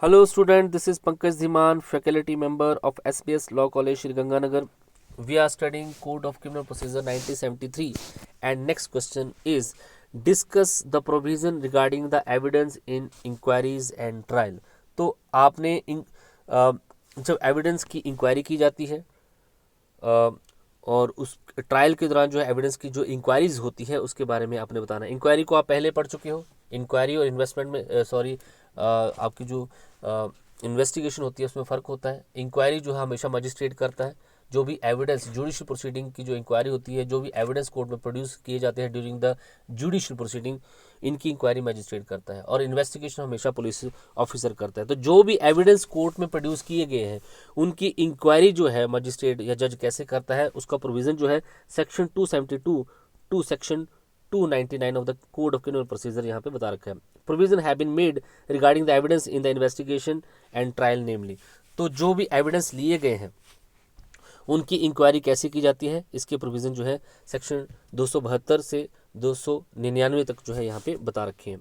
Hello student, this is Pankaj Dhiman, faculty member of SBS Law College, Shri Ganganagar. We are studying Code of Criminal Procedure 1973 and next question is discuss the provision regarding the evidence in inquiries and trial. तो आपने जब evidence की inquiry की जाती है और उस trial के दौरान जो है एविडेंस की जो इंक्वायरीज होती है उसके बारे में आपने बताना है। इंक्वायरी को आप पहले पढ़ चुके हो। इंक्वायरी और इन्वेस्टमेंट में आपकी जो इन्वेस्टिगेशन होती है उसमें फ़र्क होता है। इंक्वायरी जो है हमेशा मजिस्ट्रेट करता है। जो भी एविडेंस जुडिशियल प्रोसीडिंग की जो इंक्वायरी होती है, जो भी एविडेंस कोर्ट में प्रोड्यूस किए जाते हैं ड्यूरिंग द जुडिशियल प्रोसीडिंग, इनकी इंक्वायरी मजिस्ट्रेट करता है और इन्वेस्टिगेशन हमेशा पुलिस ऑफिसर करता है। तो जो भी एविडेंस कोर्ट में प्रोड्यूस किए गए हैं उनकी इंक्वायरी जो है मजिस्ट्रेट या जज कैसे करता है उसका प्रोविज़न जो है section 272 to section 299 of the code of criminal procedure यहाँ पे बता रखा है। Provision have been made regarding the evidence in the investigation and trial namely. तो जो भी एविडेंस लिए गए हैं उनकी इंक्वायरी कैसे की जाती है, इसके प्रोविज़न जो है सेक्शन 272 से 299 तक जो है यहाँ पे बता रखे हैं।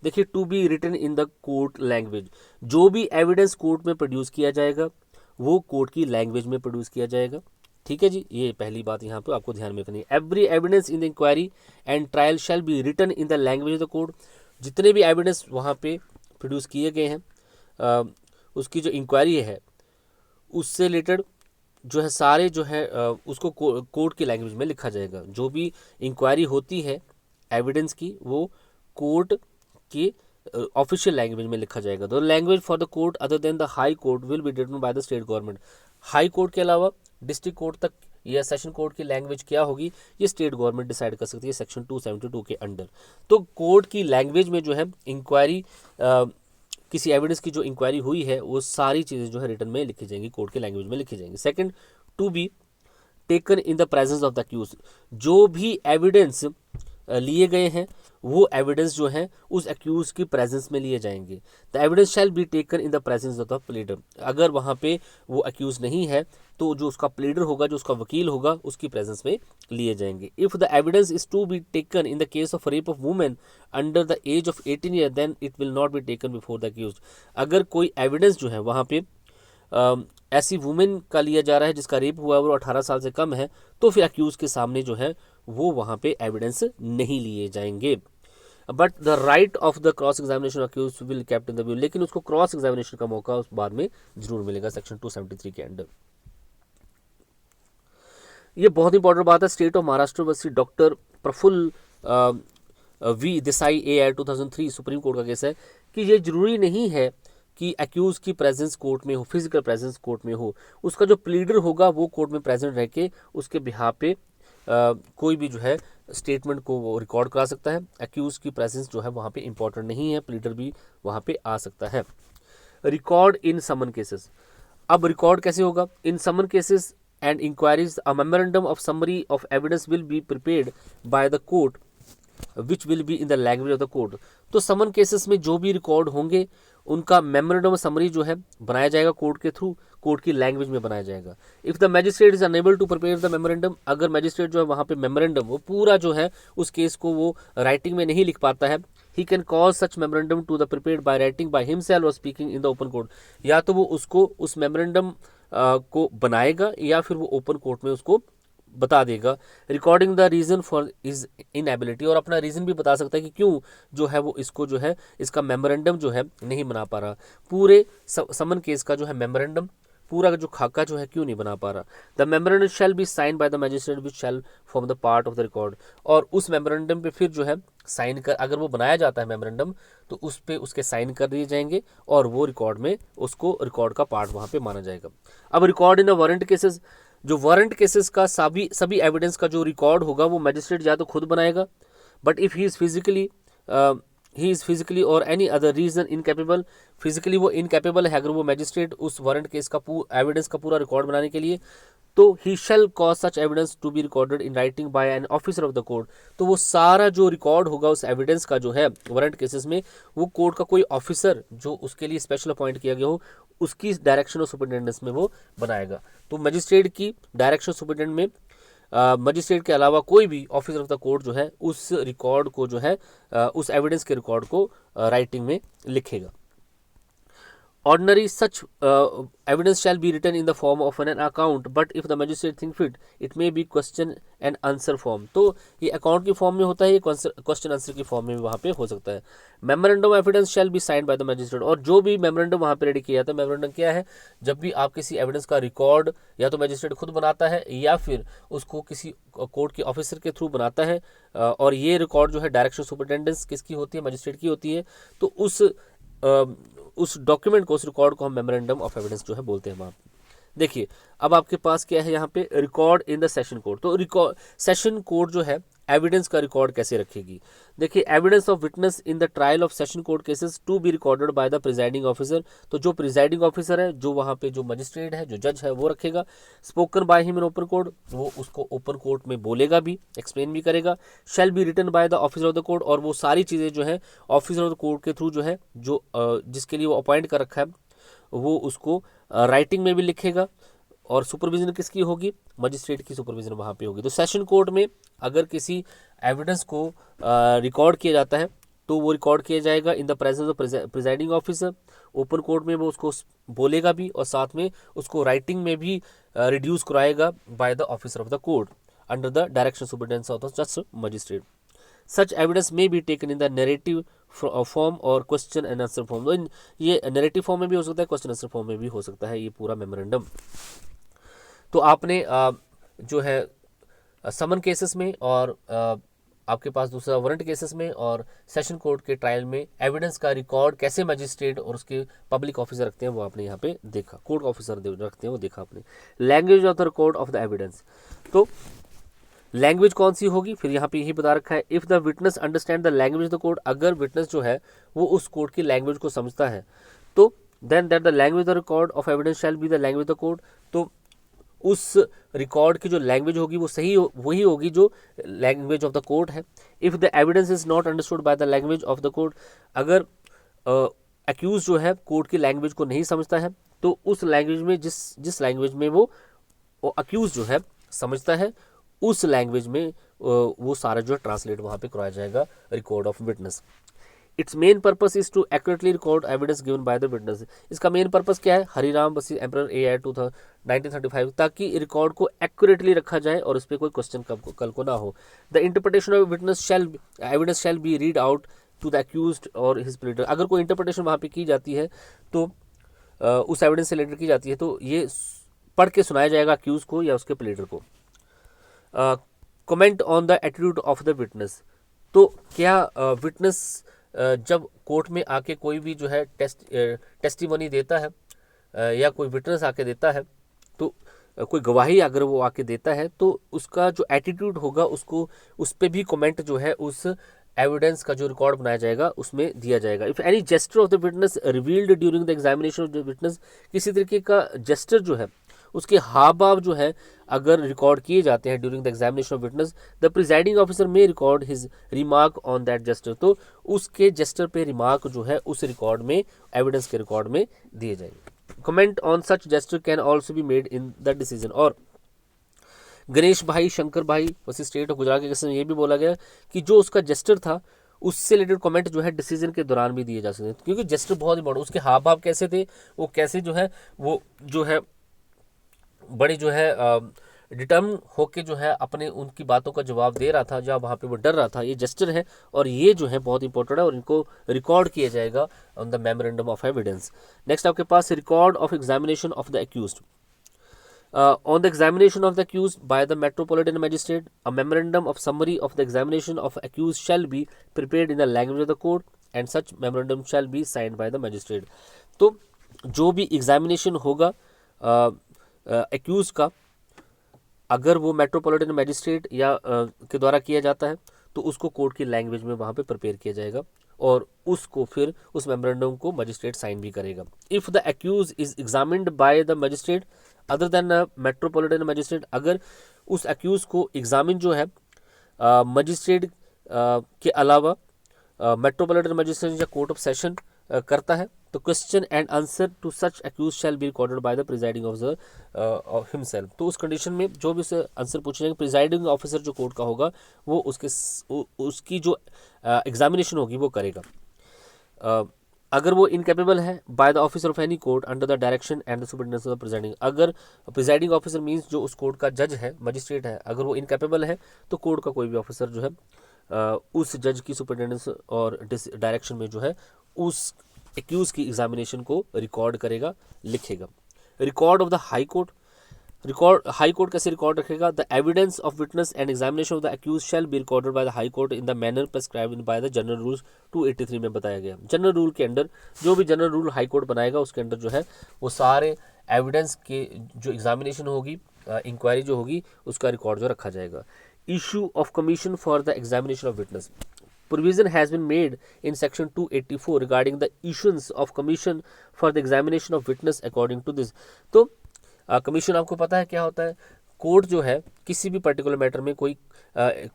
देखिए, to be written in the court language, जो भी एविडेंस कोर्ट में प्रोड्यूस किया जाएगा वो कोर्ट की लैंग्वेज में प्रोड्यूस किया जाएगा। ठीक है जी, ये पहली बात यहाँ पे आपको ध्यान में रखनी है। Every evidence in the inquiry and trial shall be written in the language of the court. जितने भी एविडेंस वहाँ पे प्रोड्यूस किए गए हैं उसकी जो इंक्वायरी है उससे रिलेटेड जो है सारे जो है उसको कोर्ट की लैंग्वेज में लिखा जाएगा। जो भी इंक्वायरी होती है एविडेंस की वो कोर्ट की ऑफिशियल लैंग्वेज में लिखा जाएगा। The language for the court other than the high court will be determined by the state government. High court के अलावा डिस्ट्रिक्ट कोर्ट तक या सेशन कोर्ट की लैंग्वेज क्या होगी ये स्टेट गवर्नमेंट डिसाइड कर सकती है सेक्शन 272 के अंडर। तो कोर्ट की लैंग्वेज में जो है इंक्वायरी किसी एविडेंस की जो इंक्वायरी हुई है वो सारी चीज़ें जो है रिटर्न में लिखी जाएंगी, कोर्ट के लैंग्वेज में लिखी जाएंगी। Second, to be taken in the presence of the accused. जो भी एविडेंस लिए गए हैं वो एविडेंस जो है उस अक्यूज की प्रेजेंस में लिए जाएंगे। The evidence shall B taken in the presence of the pleader. अगर वहाँ पे वो अक्यूज नहीं है तो जो उसका प्लीडर होगा, जो उसका वकील होगा, उसकी प्रेजेंस में लिए जाएंगे। If the evidence is to be taken in the case of rape of women under the age of 18 year then it will not be taken before the accused. अगर कोई एविडेंस जो है वहाँ पे ऐसी वुमेन का लिया जा रहा है जिसका रेप हुआ है वो 18 साल से कम है तो फिर अक्यूज के सामने जो है वो वहाँ पे एविडेंस नहीं लिए जाएंगे। But the right of the cross examination accused will kept in the view. लेकिन उसको क्रॉस एग्जामिनेशन का मौका उस बाद में जरूर मिलेगा सेक्शन 273 के अंडर। ये बहुत इंपॉर्टेंट बात है। State of Maharashtra versus doctor Prafulla V Desai AR 2003 supreme court का केस है कि ये जरूरी नहीं है कि अक्यूज की प्रेजेंस कोर्ट में हो, फिजिकल प्रेजेंस कोर्ट में हो। उसका जो प्लीडर होगा वो कोर्ट में प्रेजेंट रह के उसके बिहाफ पे कोई भी जो है स्टेटमेंट को वो रिकॉर्ड करा सकता है। अक्यूज की प्रेजेंस जो है वहाँ पे इंपॉर्टेंट नहीं है, प्लीडर भी वहाँ पे आ सकता है। Record in summon cases. अब रिकॉर्ड कैसे होगा? In summon cases and inquiries a memorandum of summary of evidence will be prepared by the court which will be in the language of the court. तो summon cases में जो भी record होंगे उनका memorandum summary जो है बनाया जाएगा कोर्ट के थ्रू, कोर्ट की लैंग्वेज में बनाया जाएगा। If the magistrate is unable to prepare the memorandum, अगर मैजिस्ट्रेट जो है वहाँ पे मेमोरेंडम वो पूरा जो है उस केस को वो राइटिंग में नहीं लिख पाता है, he can cause such memorandum to the prepared by writing by himself और speaking in the open court. या तो वो उसको उस मेमोरेंडम को बनाएगा या फिर वो ओपन कोर्ट में उसको बता देगा। Recording the reason for is inability, और अपना रीज़न भी बता सकता है कि क्यों जो है वो इसको जो है इसका मेमोरेंडम जो है नहीं बना पा रहा। पूरे समन केस का जो है मेमोरेंडम पूरा जो खाका जो है क्यों नहीं बना पा रहा। The memorandum shall be sign by the magistrate which shall form the part of the record. और उस मेमोरेंडम पे फिर जो है साइन कर, अगर वो बनाया जाता है मेमोरेंडम तो उस पे उसके साइन कर दिए जाएंगे और वो रिकॉर्ड में उसको रिकॉर्ड का पार्ट वहाँ पे माना जाएगा। अब record in the warrant cases, जो वारंट केसेस का सभी एविडेंस का जो रिकॉर्ड होगा वो मैजिस्ट्रेट या तो खुद बनाएगा, but if he is physically और any other reason incapable, physically वो इनकेपेबल है अगर वो मैजिस्ट्रेट उस वारंट केस का एविडेंस का पूरा रिकॉर्ड बनाने के लिए, तो he shall cause such evidence to be recorded in writing by an officer of the court. तो वो सारा जो रिकॉर्ड होगा उस एविडेंस का जो है वारंट केसेस में वो कोर्ट का कोई ऑफिसर जो उसके लिए स्पेशल अपॉइंट किया गया हो उसकी डायरेक्शन और सुपरिटेंडेंस में वो बनाएगा। तो मजिस्ट्रेट की डायरेक्शन सुपरिटेंडेंट में मजिस्ट्रेट के अलावा कोई भी ऑफिसर ऑफ द कोर्ट जो है उस रिकॉर्ड को जो है उस एविडेंस के रिकॉर्ड को राइटिंग में लिखेगा। Ordinary such evidence shall be written in the form of an account, but if the magistrate think fit, it may be question and answer form. तो ये अकाउंट की फॉर्म में होता है, ये क्वेश्चन आंसर की फॉर्म में भी वहाँ पे हो सकता है. Memorandum evidence shall be signed by the magistrate. और जो भी मेमोरेंडम वहाँ पे रेडी किया जाता है, मेमोरेंडम क्या है, जब भी आप किसी एविडेंस का रिकॉर्ड या तो मैजिस्ट्रेट खुद बनाता है या फिर उसको किसी कोर्ट के ऑफिसर के थ्रू बनाता है, और ये रिकॉर्ड जो है डायरेक्शन सुपरिटेंडेंस किसकी होती है, मैजिस्ट्रेट की होती है. तो उस डॉक्यूमेंट को, उस रिकॉर्ड को हम मेमोरेंडम ऑफ एविडेंस जो है बोलते हैं वहाँ. देखिए अब आपके पास क्या है यहाँ पे, record in the session court. तो रिकॉर्ड सेशन कोर्ट जो है एविडेंस का रिकॉर्ड कैसे रखेगी. देखिए evidence of witness in the trial of session court cases to be recorded by the presiding officer. तो जो प्रिजाइडिंग ऑफिसर है, जो वहाँ पे जो मजिस्ट्रेट है, जो जज है, वो रखेगा. Spoken by him in open court, वो उसको ओपन कोर्ट में बोलेगा भी, एक्सप्लेन भी करेगा. Shall be written by the officer of the court, और वो सारी चीज़ें जो है ऑफिसर ऑफ द कोर्ट के थ्रू जो है, जो जिसके लिए वो अपॉइंट कर रखा है, वो उसको राइटिंग में भी लिखेगा. और सुपरविजन किसकी होगी, मजिस्ट्रेट की सुपरविजन वहाँ पे होगी. तो सेशन कोर्ट में अगर किसी एविडेंस को रिकॉर्ड किया जाता है तो वो रिकॉर्ड किया जाएगा इन the presence of presiding officer. Open court में वो उसको बोलेगा भी, और साथ में उसको राइटिंग में भी रिड्यूस कराएगा bye the officer of the court under the direction superintendence of the जज मजिस्ट्रेट. सच एविडेंस में B taken in the narrative form और क्वेश्चन एंड आंसर फॉर्म. तो ये नरेटिव फॉर्म में भी हो सकता है, क्वेश्चन आंसर फॉर्म में भी हो सकता है ये पूरा मेमोरेंडम. तो आपने जो है समन केसेस में, और आपके पास दूसरा वारंट केसेस में और सेशन कोर्ट के ट्रायल में एविडेंस का रिकॉर्ड कैसे मजिस्ट्रेट और उसके पब्लिक ऑफिसर रखते हैं वो आपने यहाँ पे देखा, कोर्ट ऑफिसर रखते हैं वो देखा आपने. Language of the record of the evidence. तो लैंग्वेज कौन सी होगी, फिर यहाँ पे यही बता रखा है. If the witness understand the language of the court, अगर विटनेस जो है वो उस कोर्ट की लैंग्वेज को समझता है, तो then that the language of the record of evidence shall be the language of the court. तो उस रिकॉर्ड की जो लैंग्वेज होगी वो वही होगी जो लैंग्वेज ऑफ द कोर्ट है. If the evidence is not understood by the language of the court, अगर एक्यूज जो है कोर्ट की लैंग्वेज को नहीं समझता है, तो उस लैंग्वेज में जिस लैंग्वेज में वो एक्यूज जो है समझता है, उस लैंग्वेज में वो सारा जो है ट्रांसलेट वहाँ पे कराया जाएगा record of witness. Its main purpose is to accurately record evidence given by the witness. इसका मेन पर्पस क्या है, हरिराम बसी एम्परर ए आई 1935, ताकि रिकॉर्ड को एक्यूरेटली रखा जाए और उस पर कोई क्वेश्चन कल को ना हो. The interpretation of witness evidence shall be read out to the accused और हिज प्लीडर. अगर कोई इंटरप्रिटेशन वहाँ पे की जाती है, तो उस एविडेंस से रिलेटेड की जाती है, तो ये पढ़ के सुनाया जाएगा एक्यूज को या उसके प्लीडर को. Comment on the attitude of the witness. तो क्या विटनेस जब कोर्ट में आके कोई भी जो है टेस्टिमनी देता है या कोई विटनेस आके देता है, तो कोई गवाही अगर वो आके देता है, तो उसका जो एटीट्यूड होगा उसको उस पर भी कमेंट जो है उस एविडेंस का जो रिकॉर्ड बनाया जाएगा उसमें दिया जाएगा. If any gesture of the witness revealed during the examination of the witness, किसी तरीके का जेस्टर जो है, उसके हाव भाव जो है अगर रिकॉर्ड किए जाते हैं during the examination of witness, the presiding officer may record his remark on that gesture. तो उसके जेस्टर पे रिमार्क जो है उस रिकॉर्ड में, एविडेंस के रिकॉर्ड में दिए जाएंगे. Comment on such gesture can also be made in the decision. और गणेश भाई, शंकर भाई वैसे स्टेट ऑफ गुजरात के केस में ये भी बोला गया कि जो उसका जेस्टर था उससे रिलेटेड कमेंट जो है डिसीजन के दौरान भी दिए जा सकते हैं, क्योंकि जेस्टर बहुत इंपॉर्टेंट. उसके हाव भाव कैसे थे, वो कैसे जो है वो जो है बड़ी जो है डिटर्म होके जो है अपने उनकी बातों का जवाब दे रहा था, जहाँ वहाँ पे वो डर रहा था, ये जेस्टर है और ये जो है बहुत इंपॉर्टेंट है और इनको रिकॉर्ड किया जाएगा on the memorandum of evidence. Next आपके पास record of examination of the accused. On the examination of the accused by the metropolitan magistrate, a memorandum of summary of the examination of accused shall be prepared in the language of the court and such memorandum shall be signed by the magistrate. तो जो भी examination होगा accused का, अगर वो metropolitan magistrate या के द्वारा किया जाता है, तो उसको कोर्ट की लैंग्वेज में वहाँ पे प्रिपेयर किया जाएगा और उसको फिर उस मेमोरेंडम को मजिस्ट्रेट साइन भी करेगा. If the accused is examined by the magistrate other than metropolitan magistrate, अगर उस एक्यूज को एग्जामिन जो है मजिस्ट्रेट के अलावा मेट्रोपॉलिटन मजिस्ट्रेट या कोर्ट ऑफ सेशन करता है, तो question and answer to such accused shall be recorded by the presiding officer himself. तो उस कंडीशन में जो भी उसे आंसर पूछे जाएंगे, प्रिजाइडिंग ऑफिसर जो कोर्ट का होगा वो उसकी जो एग्जामिनेशन होगी वो करेगा. अगर वो इनकेपेबल है bye the officer of any court under the direction and the superintendence of the presiding, अगर प्रिजाइडिंग ऑफिसर मींस जो उस कोर्ट का जज है, मजिस्ट्रेट है, अगर वो इनकेपेबल है तो कोर्ट का कोई भी ऑफिसर जो है उस जज की सुपरिटेंडेंस और डायरेक्शन में जो है उस एक्यूज की एग्जामिनेशन को रिकॉर्ड करेगा, लिखेगा। Record of the high court, record high court कैसे रिकॉर्ड रखेगा? The evidence of witness and examination of the accused shall be recorded by the high court in the manner prescribed by the general rules 283 में बताया गया। General rule के under, जो भी general rule high court बनाएगा उसके under जो है वो सारे एविडेंस के जो एग्जामिनेशन होगी, इंक्वायरी जो होगी, उसका रिकॉर्ड जो रखा जाएगा। Issue of commission for the examination of witness, provision has been made in section 284 regarding the issuance of commission for the examination of witness according to this। तो कमीशन आपको पता है क्या होता है? कोर्ट जो है किसी भी पर्टिकुलर मैटर में कोई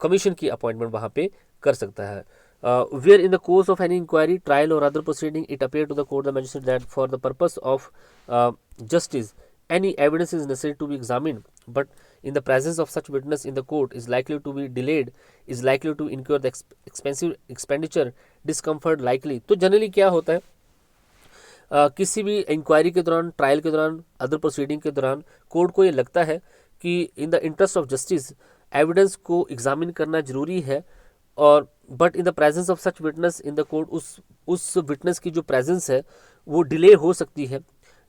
कमीशन की अपॉइंटमेंट वहाँ पे कर सकता है। where in the course of any inquiry, trial or other proceeding it appear to the court the magistrate that for the purpose of justice any evidence is necessary to be examined, but in the presence of such witness in the court is likely to be delayed, is likely to incur the expensive expenditure, discomfort likely। तो generally क्या होता है, किसी भी inquiry के दौरान, trial के दौरान, अदर प्रोसीडिंग के दौरान कोर्ट को ये लगता है कि in the interest of justice evidence को एग्जामिन करना जरूरी है, और but in the presence of such witness in the court, उस विटनेस की जो प्रेजेंस है वो डिले हो सकती है,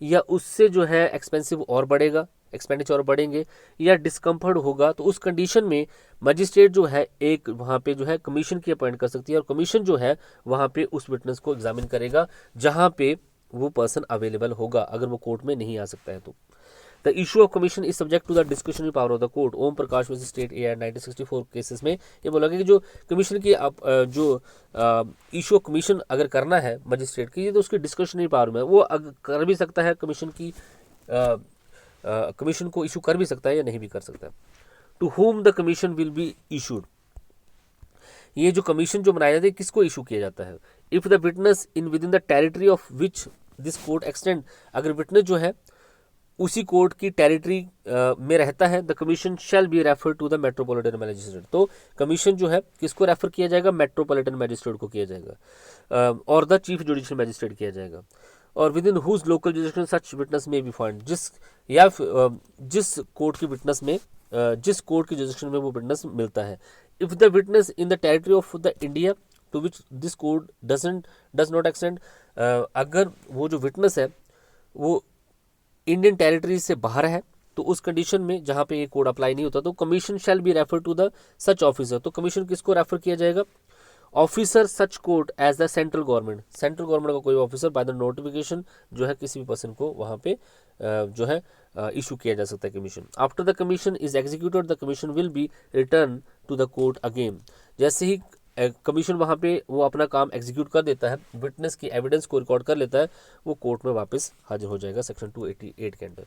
या उससे जो है एक्सपेंसिव और बढ़ेगा, एक्सपेंडिचर और बढ़ेंगे, या डिस्कम्फर्ट होगा। तो उस कंडीशन में मजिस्ट्रेट जो है एक वहाँ पे जो है कमीशन की अपॉइंट कर सकती है, और कमीशन जो है वहाँ पे उस विटनेस को एग्जामिन करेगा जहाँ पे वो पर्सन अवेलेबल होगा, अगर वो कोर्ट में नहीं आ सकता है तो। The issue of commission is subject to the discretionary power of the court. Om Prakash versus state A R 1964 cases में ये बोला गया कि जो कमीशन की जो इशू ऑफ कमीशन अगर करना है मजिस्ट्रेट की, तो उसकी डिस्क्रिशनरी पावर में वो कर भी सकता है, कमीशन की कमीशन को इशू कर भी सकता है या नहीं भी कर सकता है। To whom the commission will be issued, ये जो कमीशन जो बनाया जाता है किसको इशू किया जाता है? If the witness in within the territory of which this court extend, अगर विटनेस जो है उसी कोर्ट की टेरिटरी में रहता है, the commission shall be refer to the metropolitan magistrate. तो कमीशन जो है किसको रेफर किया जाएगा? मेट्रोपॉलिटन मैजिस्ट्रेट को किया जाएगा, और द चीफ जुडिशियल मैजिस्ट्रेट किया जाएगा, और within whose local jurisdiction such witness may be find, जिस कोर्ट की विटनेस में जिस कोर्ट की जुडिशन में वो विटनेस मिलता है। If the witness in the territory of the India to which this court does not extend, अगर वो जो विटनेस है वो इंडियन टेरिटरी से बाहर है, तो उस कंडीशन में जहाँ पे ये कोड अप्लाई नहीं होता, तो commission shall be refer to the such officer. तो कमीशन किसको रेफर किया जाएगा? Officer such court as the central government, central government का कोई ऑफिसर बाय द नोटिफिकेशन जो है किसी भी पर्सन को वहाँ पे जो है इशू किया जा सकता है commission. After the commission is executed the commission will be return to the court again. जैसे ही कमीशन वहाँ पे वो अपना काम एग्जीक्यूट कर देता है, विटनेस की एविडेंस को रिकॉर्ड कर लेता है, वो कोर्ट में वापस हाजिर हो जाएगा सेक्शन 288 के अंडर।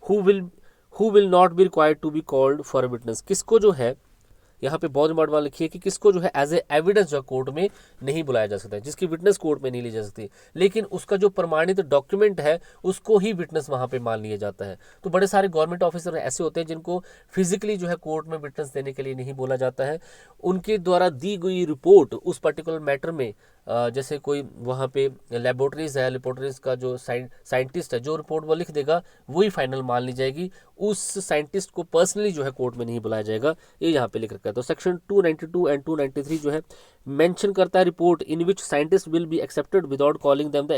Who will not be required to be called for a witness, किसको जो है यहाँ पे बहुत इंपॉर्टेंट बात लिखी है कि किसको जो है एज ए एविडेंस जो कोर्ट में नहीं बुलाया जा सकता है, जिसकी विटनेस कोर्ट में नहीं ली जा सकती, लेकिन उसका जो प्रमाणित डॉक्यूमेंट है उसको ही विटनेस वहाँ पे मान लिया जाता है। तो बड़े सारे गवर्नमेंट ऑफिसर ऐसे होते हैं जिनको फिजिकली जो है कोर्ट में विटनेस देने के लिए नहीं बोला जाता है, उनके द्वारा दी गई रिपोर्ट उस पर्टिकुलर मैटर में, जैसे कोई वहाँ पे लेबोरेटरीज है, लेबोरेटरीज का जो साइंटिस्ट है जो रिपोर्ट वो लिख देगा वही फाइनल मान ली जाएगी, उस साइंटिस्ट को पर्सनली जो है कोर्ट में नहीं बुलाया जाएगा, ये यहाँ पे लिख रखा है। तो सेक्शन 292 एंड 293 जो है मेंशन करता है report in which scientist will be accepted without calling them the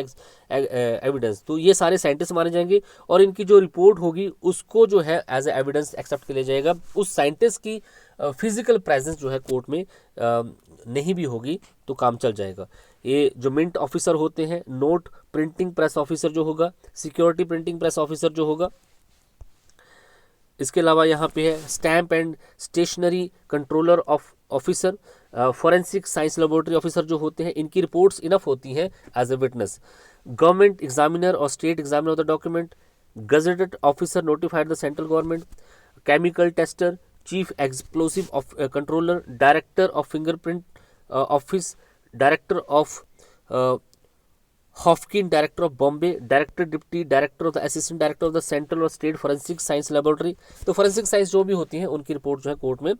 evidence. तो ये सारे साइंटिस्ट माने जाएंगे और इनकी जो रिपोर्ट होगी उसको जो है एज ए एविडेंस एक्सेप्ट किया जाएगा। उस साइंटिस्ट की फिजिकल प्रेजेंस जो है कोर्ट में नहीं भी होगी तो काम चल जाएगा। ये जो मिंट ऑफिसर होते हैं, नोट प्रिंटिंग प्रेस ऑफिसर जो होगा, सिक्योरिटी प्रिंटिंग प्रेस ऑफिसर जो होगा, इसके अलावा यहाँ पे है stamp and stationery controller of officer, forensic science laboratory officer जो होते हैं, इनकी रिपोर्ट्स इनफ होती हैं as a witness. Government examiner और state examiner of the document, gazetted officer notified the central government, chemical tester, chief explosive controller, director of fingerprint office, director of Haffkine, director of Bombay, director deputy director of the assistant director of the central और state forensic science laboratory. तो forensic science जो भी होती हैं उनकी report जो है court में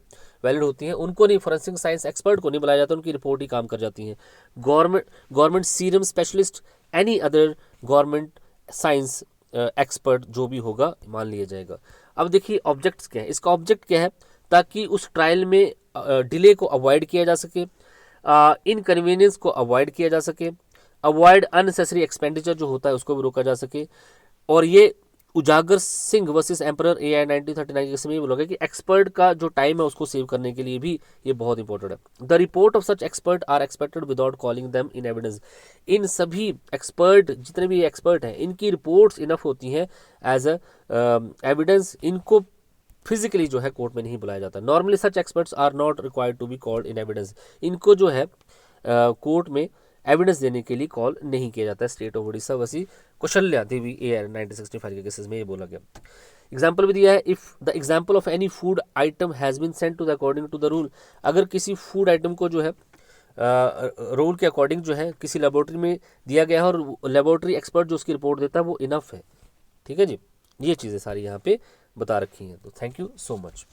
वैलिड होती है, उनको नहीं, फॉरेंसिक साइंस एक्सपर्ट को नहीं बुलाया जाता, उनकी रिपोर्ट ही काम कर जाती है। Government serum specialist, any other government science expert जो भी होगा मान लिया जाएगा। अब देखिए ऑब्जेक्ट्स क्या है, इसका ऑब्जेक्ट क्या है, ताकि उस ट्रायल में डिले को अवॉइड किया जा सके, इनकन्वीनियंस को अवॉइड किया जा सके, अवॉइड अननेसेसरी एक्सपेंडिचर जो होता है उसको भी रोका जा सके। और ये उजागर सिंह वर्सेस एम्परर AI 1939 के समय बोला गया कि एक्सपर्ट का जो टाइम है उसको सेव करने के लिए भी ये बहुत इंपॉर्टेंट है। The report of such expert are expected without calling them in evidence. इन सभी एक्सपर्ट, जितने भी एक्सपर्ट हैं, इनकी रिपोर्ट्स इनफ होती हैं एज अ एविडेंस, इनको फिजिकली जो है कोर्ट में नहीं बुलाया जाता। Normally such experts are not required to be called in evidence. इनको जो है कोर्ट में एविडेंस देने के लिए कॉल नहीं किया जाता है। स्टेट ऑफ उड़ीसा वसी कौशल्या देवी AI 1965 के केसेस में ये बोला गया। एग्जाम्पल भी दिया है, if the example of any food item has been sent to the according to the rule. अगर किसी फूड आइटम को जो है रूल के अकॉर्डिंग जो है किसी लेबोरेटरी में दिया गया है और लेबोरेटरी एक्सपर्ट जो उसकी रिपोर्ट देता है वो इनफ है। ठीक है जी, ये चीज़ें सारी यहाँ पे बता रखी हैं। तो थैंक यू सो मच।